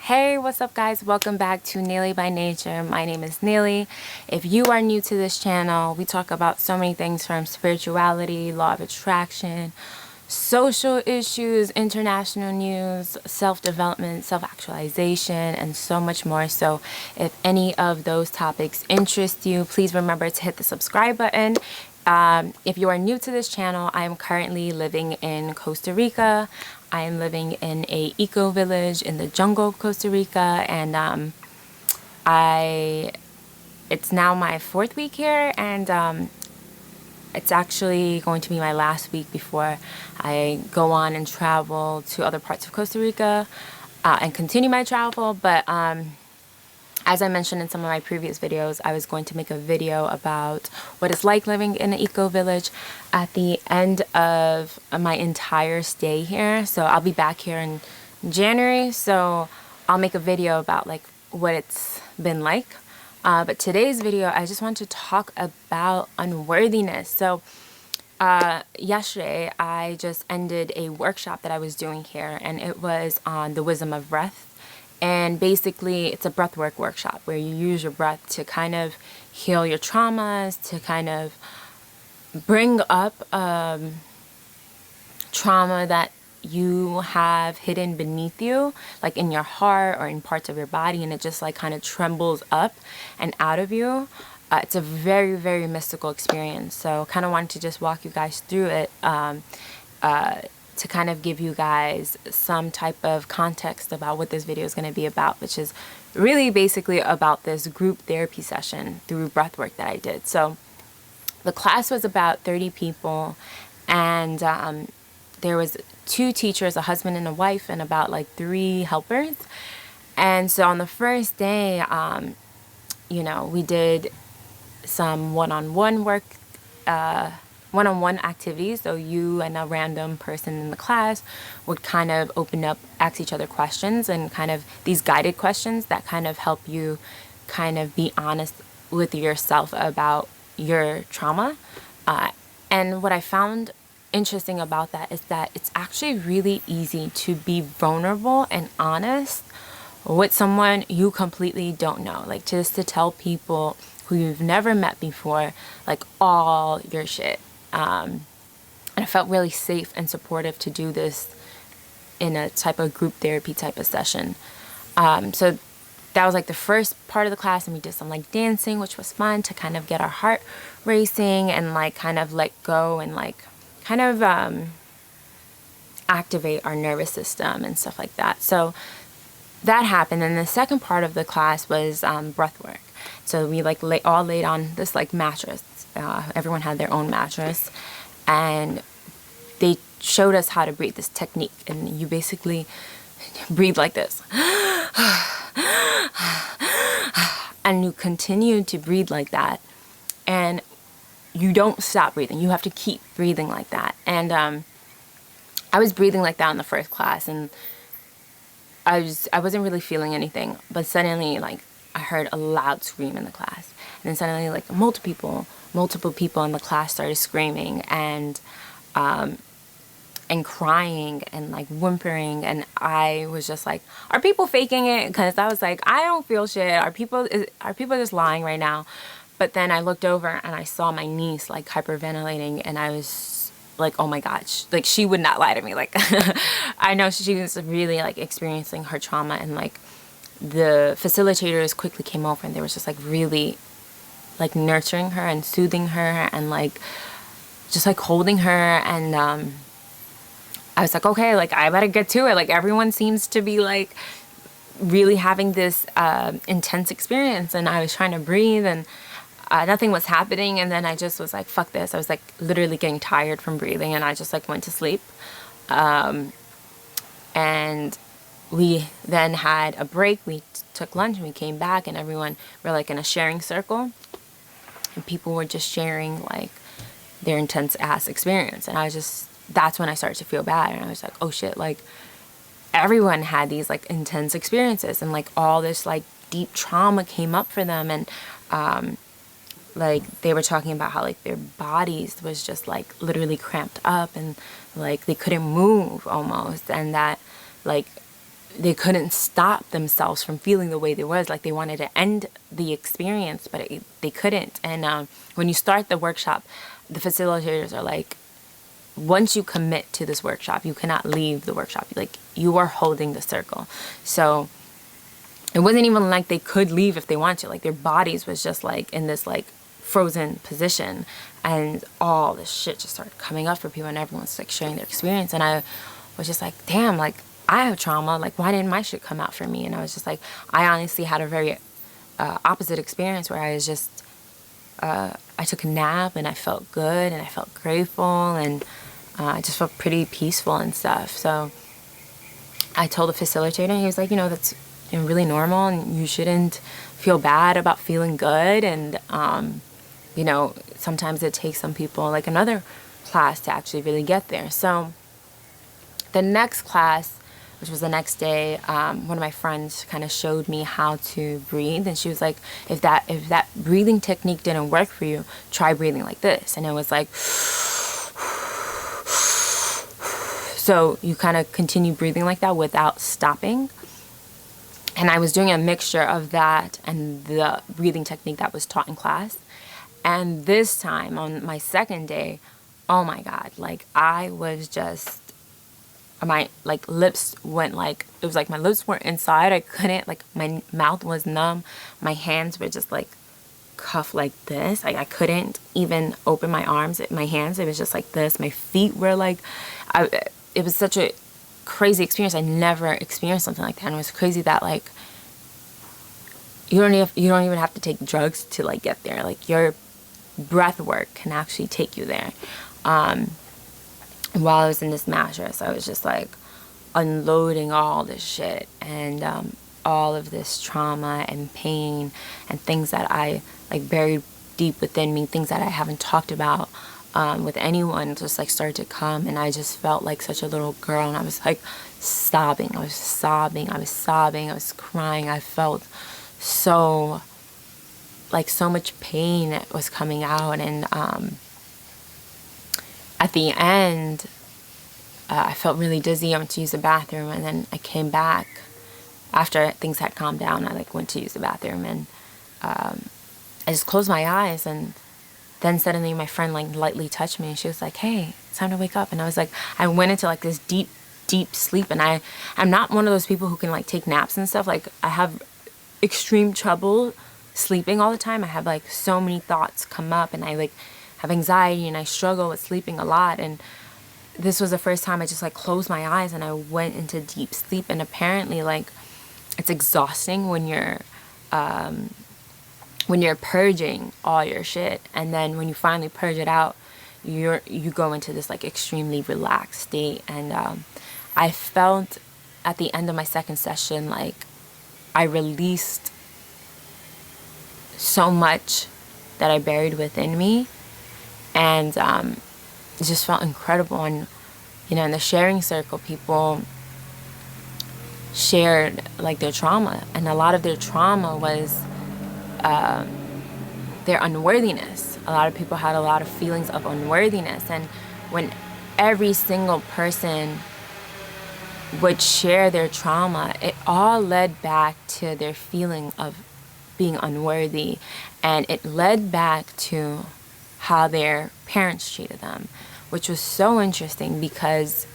Hey, what's up guys? Welcome back to Neely by Nature. My name is Neely. If you are new to this channel, we talk about so many things from spirituality, law of attraction, social issues, international news, self-development, self-actualization, and so much more. So if any of those topics interest you, please remember to hit the subscribe button. If you are new to this channel, I am currently living in Costa Rica. I am living in a eco village in the jungle of Costa Rica, and it's now my fourth week here, and it's actually going to be my last week before I go on and travel to other parts of Costa Rica and continue my travel. But as I mentioned in some of my previous videos, I was going to make a video about what it's like living in an eco village at the end of my entire stay here. So I'll be back here in January, so I'll make a video about like what it's been like. But today's video, I just want to talk about unworthiness. So yesterday, I just ended a workshop that I was doing here, and it was on the wisdom of breath. And basically, it's a breathwork workshop where you use your breath to kind of heal your traumas, to kind of bring up trauma that you have hidden beneath you, like in your heart or in parts of your body, and it just like kind of trembles up and out of you. It's a very, very mystical experience. So kind of wanted to just walk you guys through it to kind of give you guys some type of context about what this video is going to be about, which is really basically about this group therapy session through breathwork that I did. So the class was about 30 people, and there was 2 teachers, a husband and a wife, and about like 3 helpers. And so on the first day, you know, we did some one-on-one work, one-on-one activities. So you and a random person in the class would kind of open up, ask each other questions, and kind of these guided questions that kind of help you kind of be honest with yourself about your trauma. And what I found interesting about that is that it's actually really easy to be vulnerable and honest with someone you completely don't know. Like just to tell people who you've never met before, like all your shit. And I felt really safe and supportive to do this in a type of group therapy type of session. So that was like the first part of the class, and we did some like dancing, which was fun to kind of get our heart racing and like kind of let go and like kind of activate our nervous system and stuff like that. So that happened. And the second part of the class was breath work. So we like all laid on this like mattress. Everyone had their own mattress, and they showed us how to breathe, this technique. And you basically breathe like this. And you continue to breathe like that. And you don't stop breathing. You have to keep breathing like that. And I was breathing like that in the first class, and I wasn't really feeling anything. But suddenly, like, I heard a loud scream in the class. And then suddenly, like, multiple people in the class started screaming and crying and like whimpering, and I was just like, are people faking it? Because I was like, I don't feel shit. Are people just lying right now? But then I looked over and I saw my niece like hyperventilating, and I was like, oh my gosh, like she would not lie to me. Like I know she was really like experiencing her trauma, and like the facilitators quickly came over, and they were just like really like nurturing her and soothing her and like just like holding her. And I was like, okay, like I better get to it. Like everyone seems to be like really having this intense experience, and I was trying to breathe, and nothing was happening. And then I just was like, fuck this. I was like literally getting tired from breathing, and I just like went to sleep. And we then had a break. We took lunch and we came back, and everyone were like in a sharing circle, and people were just sharing like their intense ass experience. And that's when I started to feel bad. And I was like, oh shit, like everyone had these like intense experiences, and like all this like deep trauma came up for them. And like they were talking about how like their bodies was just like literally cramped up, and like they couldn't move almost, and that like they couldn't stop themselves from feeling the way they was. Like they wanted to end the experience, but they couldn't. And when you start the workshop, the facilitators are like, once you commit to this workshop, you cannot leave the workshop. Like, you are holding the circle. So it wasn't even like they could leave if they wanted to. Like, their bodies was just like in this like frozen position, and all this shit just started coming up for people, and everyone's like sharing their experience. And I was just like, damn, like I have trauma. Like, why didn't my shit come out for me? And I was just like, I honestly had a very opposite experience where I was just, I took a nap and I felt good and I felt grateful, and I just felt pretty peaceful and stuff. So I told the facilitator, and he was like, that's really normal, and you shouldn't feel bad about feeling good. And, sometimes it takes some people like another class to actually really get there. So the next class, which was the next day, one of my friends kind of showed me how to breathe, and she was like, if that breathing technique didn't work for you, try breathing like this. And it was like, so you kind of continue breathing like that without stopping. And I was doing a mixture of that and the breathing technique that was taught in class. And this time, on my second day, oh my God, like I was just, my like lips went like, it was like my lips were inside. I couldn't, like my mouth was numb. My hands were just like cuffed like this. Like I couldn't even open my arms, my hands. It was just like this. My feet were like, it was such a crazy experience. I never experienced something like that. And it was crazy that like, you don't even have to take drugs to like get there. Like your breath work can actually take you there. While I was in this mattress, I was just like unloading all this shit and all of this trauma and pain and things that I like buried deep within me, things that I haven't talked about with anyone, just like started to come. And I just felt like such a little girl, and I was like sobbing. I was crying. I felt so much pain was coming out. And at the end, I felt really dizzy. I went to use the bathroom, and then I came back after things had calmed down. I like went to use the bathroom, and I just closed my eyes, and then suddenly my friend like lightly touched me, and she was like, "Hey, it's time to wake up." And I was like, I went into like this deep sleep, and I'm not one of those people who can like take naps and stuff. Like I have extreme trouble sleeping all the time. I have like so many thoughts come up, and I like have anxiety, and I struggle with sleeping a lot. And this was the first time I just like closed my eyes and I went into deep sleep. And apparently like it's exhausting when you're purging all your shit, and then when you finally purge it out, you go into this like extremely relaxed state. And I felt at the end of my second session like I released so much that I buried within me, and it just felt incredible. And in the sharing circle, people shared like their trauma, and a lot of their trauma was their unworthiness. A lot of people had a lot of feelings of unworthiness, and when every single person would share their trauma, it all led back to their feeling of being unworthy, and it led back to how their parents treated them, which was so interesting because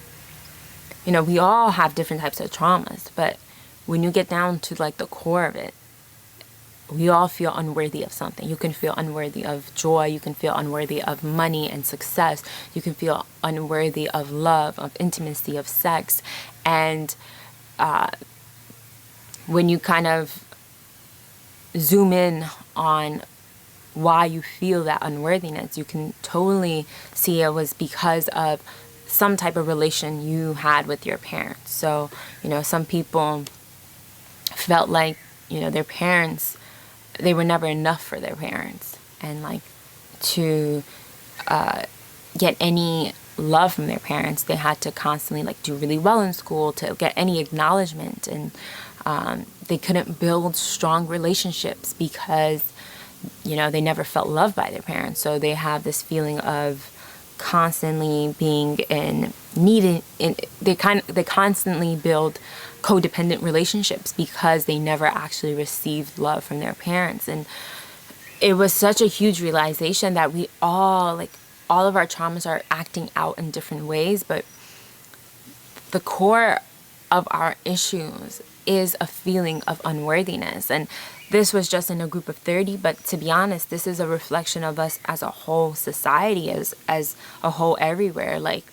we all have different types of traumas, but when you get down to like the core of it, we all feel unworthy of something. You can feel unworthy of joy, you can feel unworthy of money and success, you can feel unworthy of love, of intimacy, of sex. And when you kind of zoom in on why you feel that unworthiness, you can totally see it was because of some type of relation you had with your parents. So, some people felt like, their parents, they were never enough for their parents. And like to get any love from their parents, they had to constantly like do really well in school to get any acknowledgement. And they couldn't build strong relationships because they never felt loved by their parents. So they have this feeling of constantly being in needed. They constantly build codependent relationships because they never actually received love from their parents. And it was such a huge realization that we all, like, all of our traumas are acting out in different ways, but the core of our issues is a feeling of unworthiness. And this was just in a group of 30, but to be honest, this is a reflection of us as a whole society, as a whole everywhere. Like,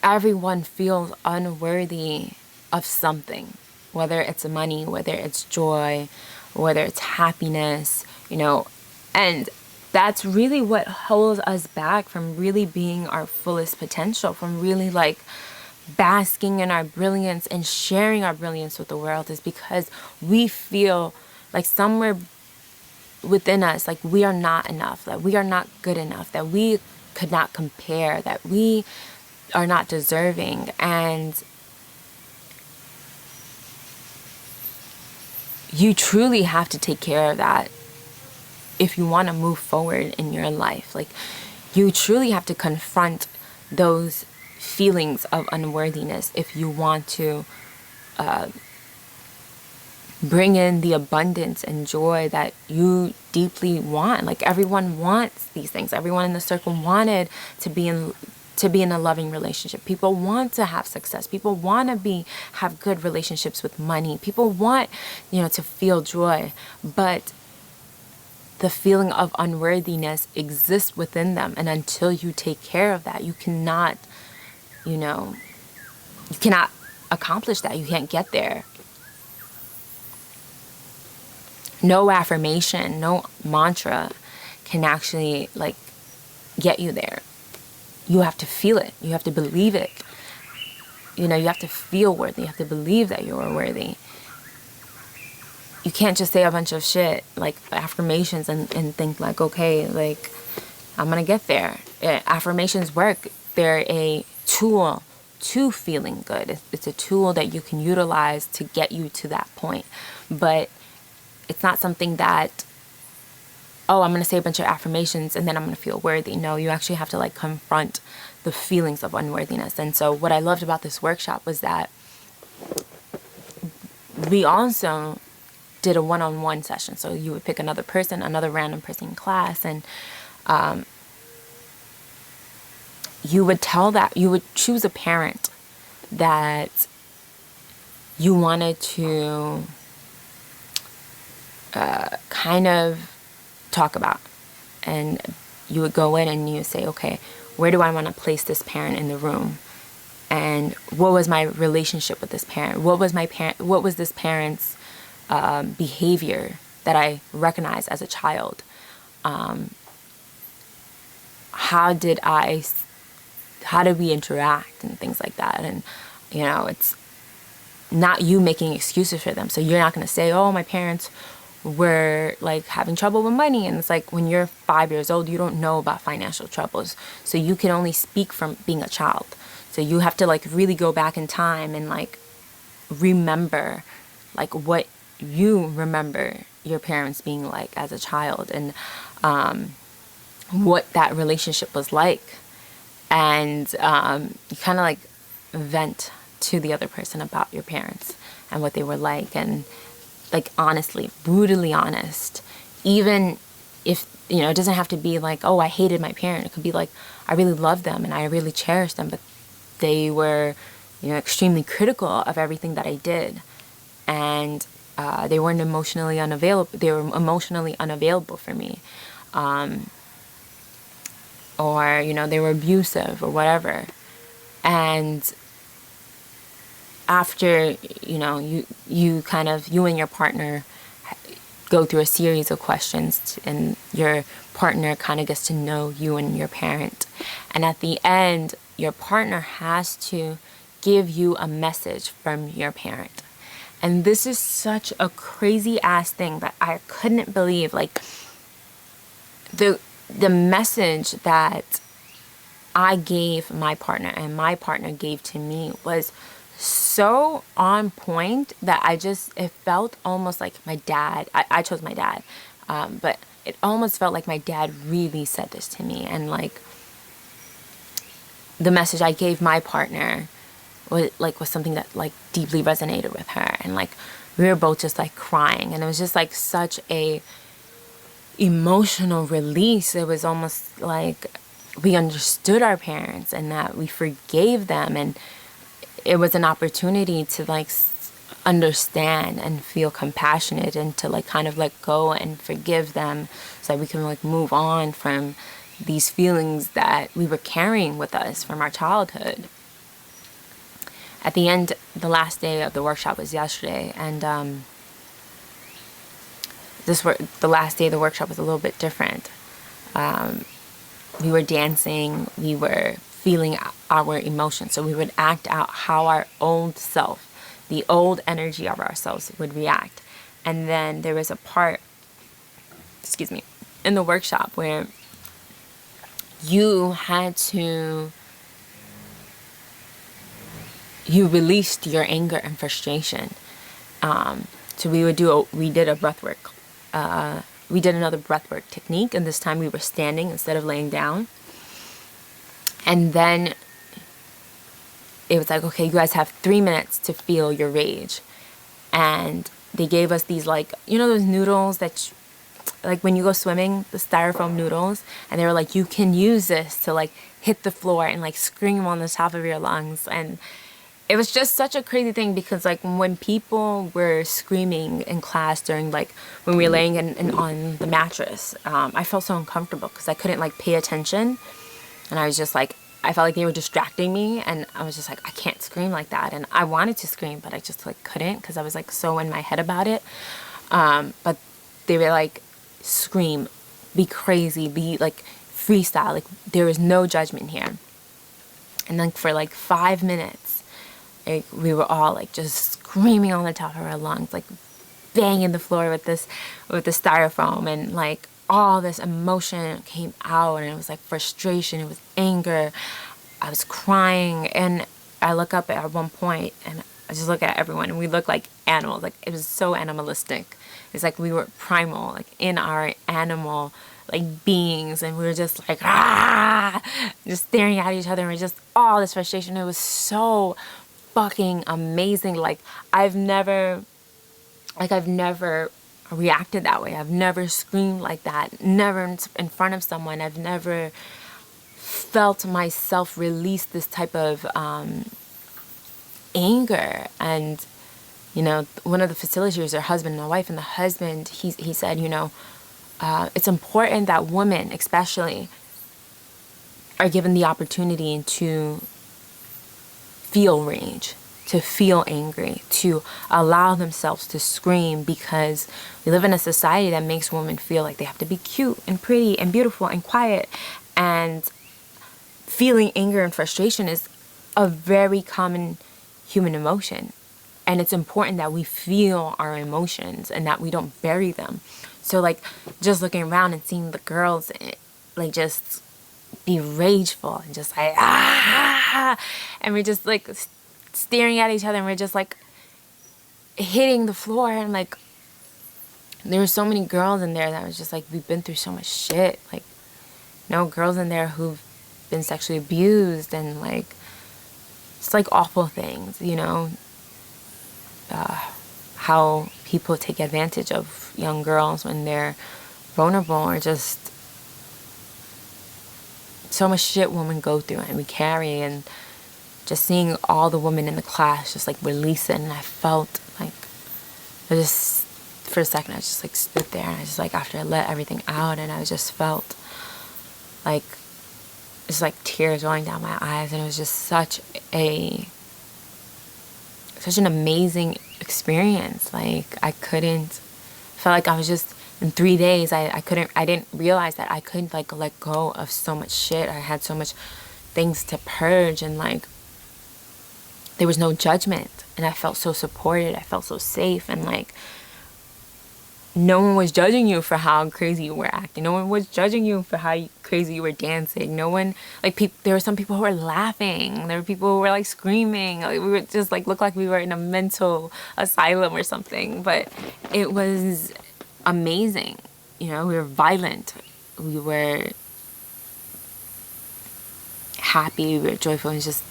everyone feels unworthy of something, whether it's money, whether it's joy, whether it's happiness, and that's really what holds us back from really being our fullest potential, from really like basking in our brilliance and sharing our brilliance with the world, is because we feel like somewhere within us, like we are not enough, that we are not good enough, that we could not compare, that we are not deserving. And you truly have to take care of that if you want to move forward in your life. Like, you truly have to confront those feelings of unworthiness if you want to bring in the abundance and joy that you deeply want. Like, everyone wants these things. Everyone in the circle wanted to be in a loving relationship. People want to have success. People want to have good relationships with money. People want, to feel joy. But the feeling of unworthiness exists within them. And until you take care of that, you cannot accomplish that. You can't get there. No affirmation, no mantra can actually like get you there. You have to feel it. You have to believe it. You have to feel worthy. You have to believe that you are worthy. You can't just say a bunch of shit, like affirmations, and think like, okay, like, I'm going to get there. Affirmations work. They're a tool to feeling good. It's a tool that you can utilize to get you to that point. But it's not something that, oh, I'm going to say a bunch of affirmations and then I'm going to feel worthy. No, you actually have to like confront the feelings of unworthiness. And so what I loved about this workshop was that we also did a one-on-one session. So you would pick another random person in class, and you would choose a parent that you wanted to kind of talk about. And you would go in and you say, okay, where do I want to place this parent in the room? And what was my relationship with this parent? What was this parent's behavior that I recognized as a child? How did we interact and things like that? And, it's not you making excuses for them. So you're not going to say, oh, my parents were like having trouble with money. And it's like, when you're 5 years old, you don't know about financial troubles. So you can only speak from being a child. So you have to like really go back in time and like remember like what you remember your parents being like as a child, and what that relationship was like. And you kind of like vent to the other person about your parents and what they were like, and like honestly, brutally honest. Even if, it doesn't have to be like, oh, I hated my parent. It could be like, I really loved them and I really cherished them, but they were, extremely critical of everything that I did. And they weren't emotionally unavailable. They were emotionally unavailable for me. Or, they were abusive or whatever. And after, you and your partner go through a series of questions, and your partner kind of gets to know you and your parent. And at the end, your partner has to give you a message from your parent. And this is such a crazy ass thing that I couldn't believe. Like, the message that I gave my partner and my partner gave to me was so on point that it felt almost like my dad. I chose my dad, but it almost felt like my dad really said this to me. And like, the message I gave my partner was something that like deeply resonated with her, and like we were both just like crying, and it was just like such a emotional release. It was almost like we understood our parents and that we forgave them, and it was an opportunity to like understand and feel compassionate and to like kind of let go and forgive them so that we can like move on from these feelings that we were carrying with us from our childhood. At the end, the last day of the workshop was yesterday, and the last day of the workshop was a little bit different. We were dancing, we were feeling our emotions, so we would act out how our old self, the old energy of ourselves, would react. And then there was a part, in the workshop where you released your anger and frustration. So we did a breath work. We did another breathwork technique, and this time we were standing instead of laying down. And then it was like, okay, you guys have 3 minutes to feel your rage. And they gave us these, like, you know those noodles that, like when you go swimming, the styrofoam noodles? And they were like, you can use this to like hit the floor and like scream on the top of your lungs. And it was just such a crazy thing, because like when people were screaming in class during like when we were laying on the mattress, I felt so uncomfortable because I couldn't like pay attention, and I was just like, I felt like they were distracting me, and I was just like, I can't scream like that. And I wanted to scream, but I just like couldn't, because I was like so in my head about it. But they were like, scream, be crazy, be like freestyle, like there is no judgment here. And then for like 5 minutes, like, we were all like just screaming on the top of our lungs, like banging the floor with the styrofoam, and like all this emotion came out, and it was like frustration, it was anger, I was crying. And I look up at one point and I just look at everyone, and we look like animals. Like it was so animalistic. It's like we were primal, like in our animal like beings, and we were just like just staring at each other, and we're just all this frustration. It was so fucking amazing. Like I've never reacted that way. I've never screamed like that. Never in front of someone. I've never felt myself release this type of anger. And you know, one of the facilitators, their husband and a wife, and the husband, he said, you know, it's important that women especially are given the opportunity to feel rage, to feel angry, to allow themselves to scream, because we live in a society that makes women feel like they have to be cute and pretty and beautiful and quiet. And feeling anger and frustration is a very common human emotion. And it's important that we feel our emotions and that we don't bury them. So like just looking around and seeing the girls like just be rageful and just like and we're just like staring at each other, and we're just like hitting the floor, and like there were so many girls in there that was just like, we've been through so much shit. Like, you know, girls in there who've been sexually abused, and like it's like awful things, you know, how people take advantage of young girls when they're vulnerable, or just so much shit women go through and we carry. And just seeing all the women in the class just like release it, and I felt like, I just, for a second, I just like stood there, and I just like, after I let everything out, and I just felt like just like tears rolling down my eyes, and it was just such an amazing experience. Like I felt like I was just, in 3 days, I didn't realize that I couldn't like let go of so much shit. I had so much things to purge, and like there was no judgment, and I felt so supported. I felt so safe, and like no one was judging you for how crazy you were acting. No one was judging you for how crazy you were dancing. No one, like, there were some people who were laughing. There were people who were like screaming. Like, we were just like, looked like we were in a mental asylum or something. But it was amazing. You know, we were violent. We were happy. We were joyful. It was just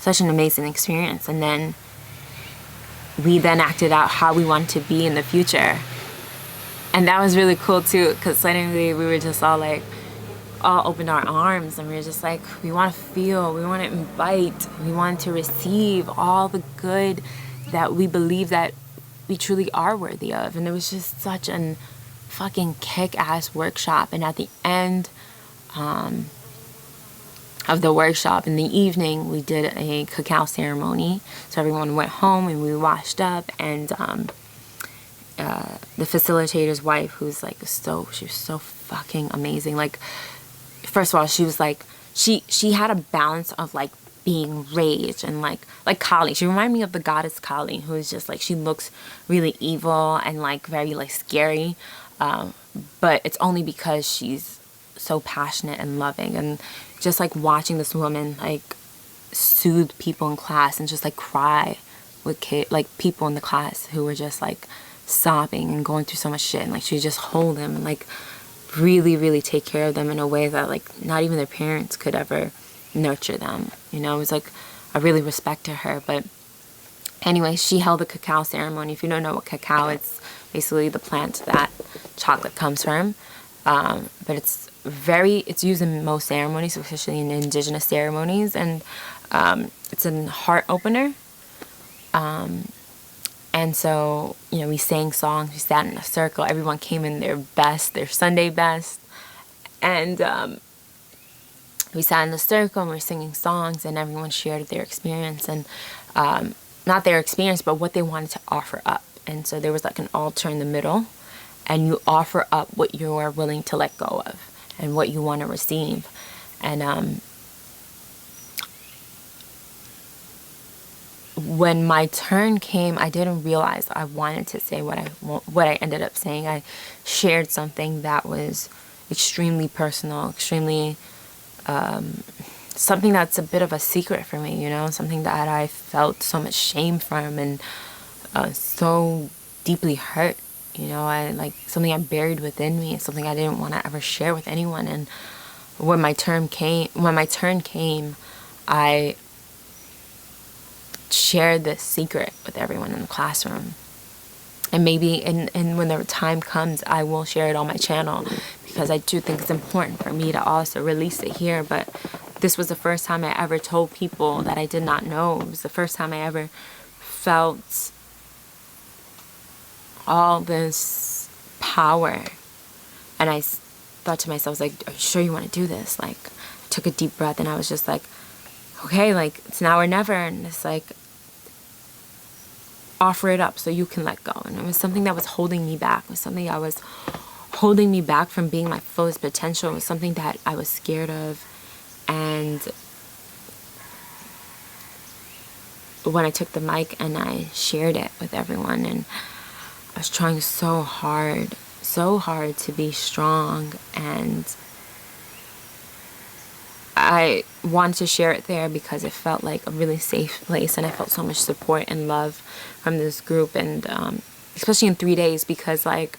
such an amazing experience. And then we then acted out how we want to be in the future. And that was really cool too, because suddenly we were just all opened our arms, and we were just like, we want to feel, we want to invite, we want to receive all the good that we believe that we truly are worthy of. And it was just such an fucking kick-ass workshop. And at the end of the workshop, in the evening, we did a cacao ceremony. So everyone went home and we washed up, and the facilitator's wife, who's like she was so fucking amazing. Like, first of all, she was like, she had a balance of like being rage and like Kali. She reminded me of the goddess Kali, who is just like, she looks really evil and like very like scary, but it's only because she's so passionate and loving. And just like watching this woman like soothe people in class and just like cry with people in the class who were just like sobbing and going through so much shit, and like she would just hold them and like really, really take care of them in a way that like not even their parents could ever nurture them. You know, it was like, I really respected her. But anyway, she held the cacao ceremony. If you don't know what cacao, it's basically the plant that chocolate comes from. But it's used in most ceremonies, especially in indigenous ceremonies, and it's a heart opener. And so, you know, we sang songs, we sat in a circle, everyone came in their best, their Sunday best, and we sat in the circle and we were singing songs, and everyone shared their experience, and not their experience, but what they wanted to offer up. And so there was like an altar in the middle, and you offer up what you are willing to let go of and what you want to receive. And when my turn came, I didn't realize I wanted to say what I ended up saying. I shared something that was extremely personal, extremely something that's a bit of a secret for me, you know, something that I felt so much shame from, and so deeply hurt, you know, something I buried within me, something I didn't want to ever share with anyone. And when my turn came, I shared this secret with everyone in the classroom. And maybe and when the time comes, I will share it on my channel, because I do think it's important for me to also release it here. But this was the first time I ever told people that I did not know. It was the first time I ever felt all this power. And I thought to myself, like, are you sure you want to do this? Like, I took a deep breath, and I was just like, okay, like, it's now or never. And it's like, offer it up so you can let go. And it was something that was holding me back. It was something that was holding me back from being my fullest potential. It was something that I was scared of. And when I took the mic and I shared it with everyone, and I was trying so hard to be strong, and I wanted to share it there because it felt like a really safe place, and I felt so much support and love from this group. And especially in 3 days, because like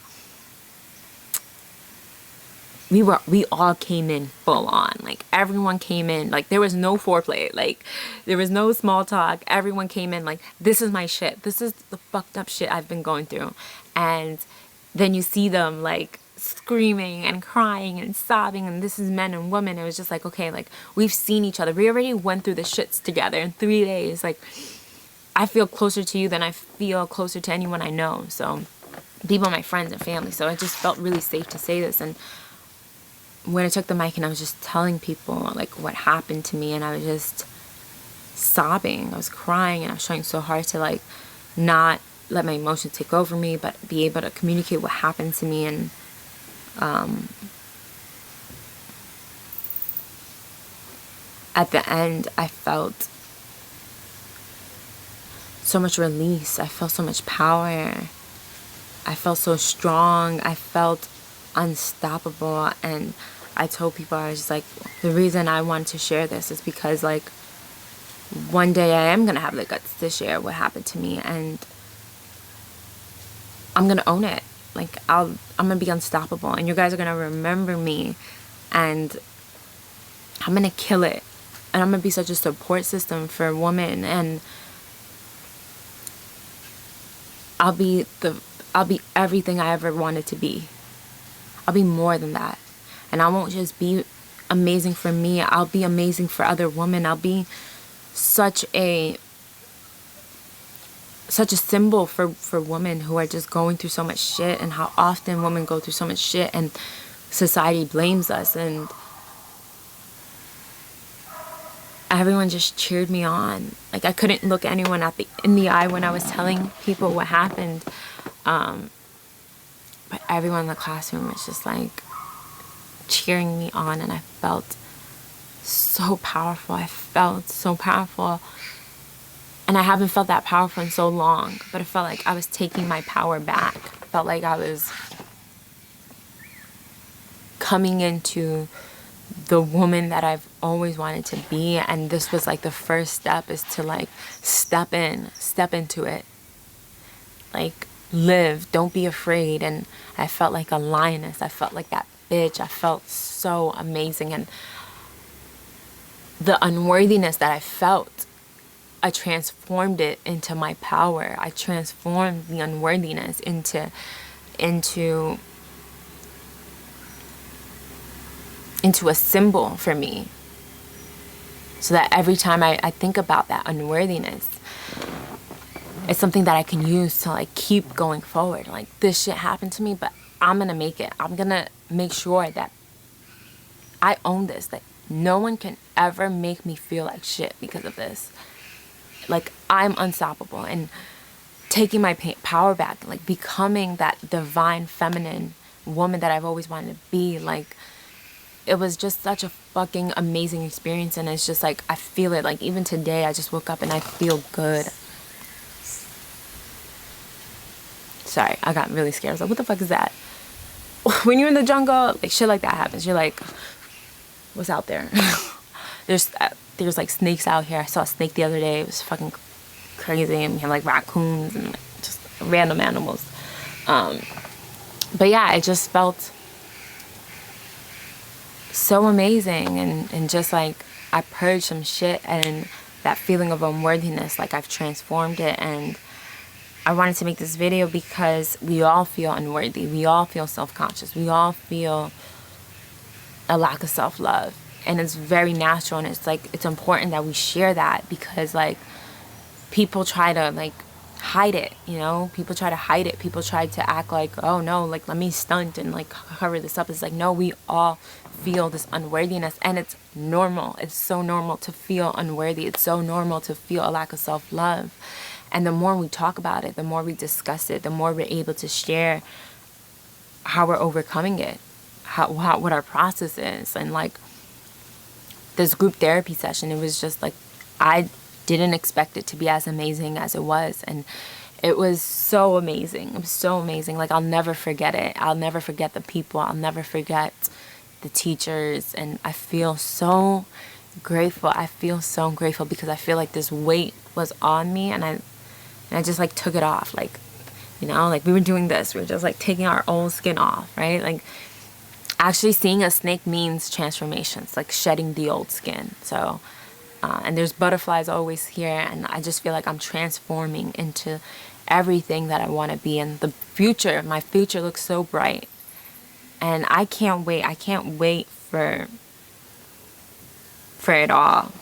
we all came in full on, like everyone came in, like there was no foreplay, like there was no small talk. Everyone came in like, this is my shit, this is the fucked up shit I've been going through. And then you see them like screaming and crying and sobbing, and this is men and women. It was just like, okay, like we've seen each other, we already went through the shits together in 3 days. Like, I feel closer to you than I feel closer to anyone I know. So people, my friends and family. So I just felt really safe to say this. And when I took the mic and I was just telling people like what happened to me, and I was just sobbing, I was crying, and I was trying so hard to like not let my emotions take over me, but be able to communicate what happened to me. And at the end, I felt so much release. I felt so much power. I felt so strong. I felt unstoppable. And I told people, I was just like, the reason I want to share this is because like one day I am going to have the guts to share what happened to me, and I'm going to own it. Like, I'm going to be unstoppable, and you guys are going to remember me, and I'm going to kill it. And I'm going to be such a support system for women. And I'll be everything I ever wanted to be. I'll be more than that. And I won't just be amazing for me. I'll be amazing for other women. I'll be such a symbol for women who are just going through so much shit, and how often women go through so much shit and society blames us, and everyone just cheered me on. Like, I couldn't look anyone in the eye when I was telling people what happened. But everyone in the classroom was just like cheering me on, and I felt so powerful. I felt so powerful. And I haven't felt that powerful in so long, but it felt like I was taking my power back. It felt like I was coming into the woman that I've always wanted to be. And this was like the first step, is to like step into it. Like, live, don't be afraid. And I felt like a lioness. I felt like that bitch. I felt so amazing. And the unworthiness that I felt, I transformed it into my power. I transformed the unworthiness into a symbol for me. So that every time I think about that unworthiness, it's something that I can use to like keep going forward. Like, this shit happened to me, but I'm gonna make it. I'm gonna make sure that I own this. That no one can ever make me feel like shit because of this. Like, I'm unstoppable, and taking my power back, like becoming that divine feminine woman that I've always wanted to be. Like, it was just such a fucking amazing experience. And it's just like, I feel it. Like, even today, I just woke up and I feel good. Sorry, I got really scared. I was like, what the fuck is that? When you're in the jungle, like, shit like that happens. You're like, what's out there? There's like snakes out here. I saw a snake the other day. It was fucking crazy. And we have like raccoons and like just random animals. But yeah, it just felt so amazing. And just like, I purged some shit, and that feeling of unworthiness, like, I've transformed it. And I wanted to make this video because we all feel unworthy. We all feel self-conscious. We all feel a lack of self-love. And it's very natural, and it's like, it's important that we share that, because like, people try to like hide it, you know? People try to hide it. People try to act like, oh no, like, let me stunt and like cover this up. It's like, no, we all feel this unworthiness, and it's normal. It's so normal to feel unworthy. It's so normal to feel a lack of self-love. And the more we talk about it, the more we discuss it, the more we're able to share how we're overcoming it, what our process is. And like, this group therapy session, it was just like, I didn't expect it to be as amazing as it was. And it was so amazing. It was so amazing. Like, I'll never forget it. I'll never forget the people. I'll never forget the teachers. And I feel so grateful. I feel so grateful, because I feel like this weight was on me, and I just like took it off. Like, you know, like, we were doing this. We were just like taking our old skin off, right? Like, actually seeing a snake means transformations, like shedding the old skin. So, and there's butterflies always here, and I just feel like I'm transforming into everything that I want to be. And my future looks so bright, and I can't wait. I can't wait for it all.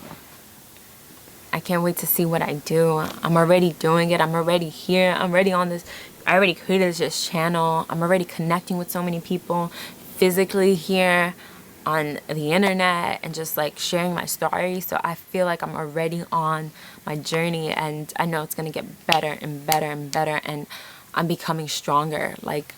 I can't wait to see what I do. I'm already doing it. I'm already here. I'm already on this. I already created this channel. I'm already connecting with so many people physically here on the internet, and just like sharing my story. So I feel like I'm already on my journey, and I know it's going to get better and better and better, and I'm becoming stronger. Like,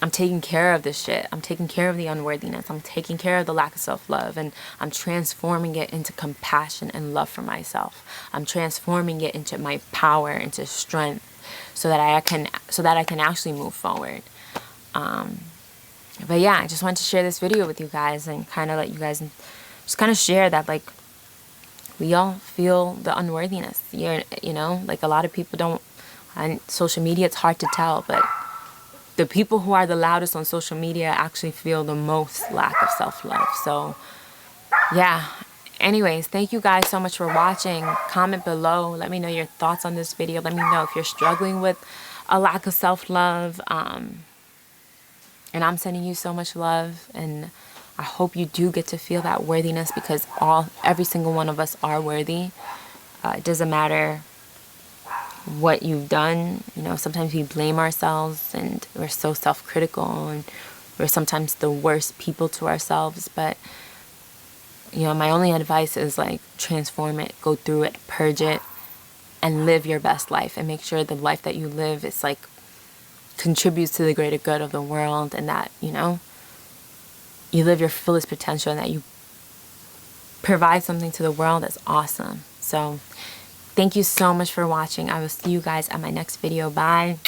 I'm taking care of this shit. I'm taking care of the unworthiness. I'm taking care of the lack of self-love, and I'm transforming it into compassion and love for myself. I'm transforming it into my power, into strength, so that I can actually move forward. But yeah, I just wanted to share this video with you guys, and kind of let you guys just kind of share that, like, we all feel the unworthiness. You know, like, a lot of people don't, on social media, it's hard to tell, but the people who are the loudest on social media actually feel the most lack of self-love. So yeah, anyways, thank you guys so much for watching. Comment below. Let me know your thoughts on this video. Let me know if you're struggling with a lack of self-love. And I'm sending you so much love. And I hope you do get to feel that worthiness, because every single one of us are worthy. It doesn't matter what you've done. You know, sometimes we blame ourselves and we're so self-critical, and we're sometimes the worst people to ourselves. But you know, my only advice is like, transform it, go through it, purge it, and live your best life, and make sure the life that you live is like contributes to the greater good of the world, and that, you know, you live your fullest potential, and that you provide something to the world that's awesome. So thank you so much for watching. I will see you guys at my next video. Bye.